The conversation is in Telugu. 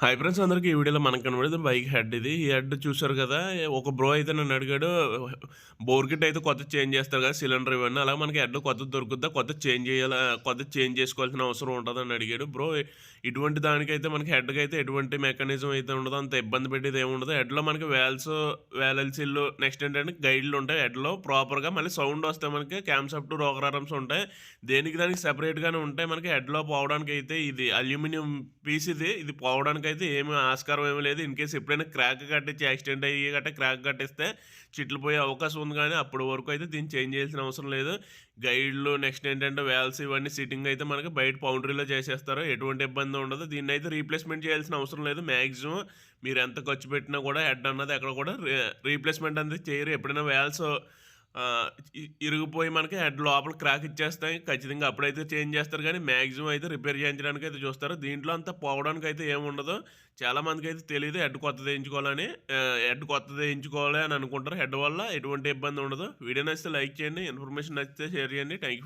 హాయ్ ఫ్రెండ్స్ అందరికి ఈ వీడియోలో మనకు కనబడేది బైక్ హెడ్ ఇది. ఈ హెడ్ చూసారు కదా! ఒక బ్రో అయితే నన్ను అడిగాడు. బోర్ కిట్ అయితే కొత్తది చేంజ్ చేస్తారు కదా! సిలిండర్ ఇవన్నీ. అలా మనకి హెడ్ కొత్తది దొరుకుద్దా? కొత్తది చేంజ్ చేయాలా? కొత్తది చేంజ్ చేసుకోవాల్సిన అవసరం ఉంటదా? అని అడిగాడు. బ్రో ఇటువంటి దానికైతే మనకి హెడ్‌కైతే ఎటువంటి మెకానిజం అయితే ఉండదో, అంత ఇబ్బంది పెట్టేది ఏమి ఉండదు. హెడ్‌లో మనకి వేలెల్సీలు నెక్స్ట్ ఏంటంటే గైడ్లు ఉంటాయి హెడ్‌లో ప్రాపర్‌గా. మళ్ళీ సౌండ్ వస్తాయి మనకి. క్యామ్‌షాఫ్ట్, రోకర్ ఆర్మ్స్ ఉంటాయి. దేనికి దానికి సెపరేట్‌గానే ఉంటాయి. మనకి హెడ్‌లో పోవడానికైతే ఇది అల్యూమినియం పీస్ ఇది. ఇది పోవడానికైతే ఏమి ఆస్కారం ఏమీ లేదు. ఇన్‌కేస్ ఎప్పుడైనా క్రాక్ కట్టించి యాక్సిడెంట్ అయ్యి క్రాక్ కట్టిస్తే చిట్లి పోయే అవకాశం ఉంది గానీ, అప్పటి వరకు అయితే దీన్ని చేంజ్ చేయాల్సిన అవసరం లేదు. గైడ్లు నెక్స్ట్ ఏంటంటే వాల్వ్స్ ఇవన్నీ సిట్టింగ్ అయితే మనకి బయట పౌండరీలో చేసేస్తారు. ఎటువంటి ఇబ్బంది ఉండదు. దీన్నైతే రీప్లేస్‌మెంట్ చేయాల్సిన అవసరం లేదు. మాక్సిమం మీరు ఎంత ఖర్చు పెట్టినా కూడా హెడ్ అన్నది ఎక్కడ కూడా రీప్లేస్‌మెంట్ అనేది చేయరు. ఎప్పుడైనా వాల్వ్స్ ఇరిగిపోయి మనకి హెడ్ లోపల క్రాక్ ఇచ్చేస్తాయి. ఖచ్చితంగా అప్పుడైతే చేంజ్ చేస్తారు కానీ మాక్సిమం అయితే రిపేర్ చేయించడానికి అయితే చూస్తారు. దీంట్లో అంతా పోవడానికి అయితే ఏముండదు. చాలామందికైతే తెలీదు హెడ్ కొత్తది ఏయించుకోవాలని. హెడ్ కొత్తది ఏయించుకోవాలి అని అనుకుంటారు. హెడ్ వల్ల ఎటువంటి ఇబ్బంది ఉండదు. వీడియో నచ్చితే లైక్ చేయండి. ఇన్ఫర్మేషన్ నచ్చితే షేర్ చేయండి. Thank you.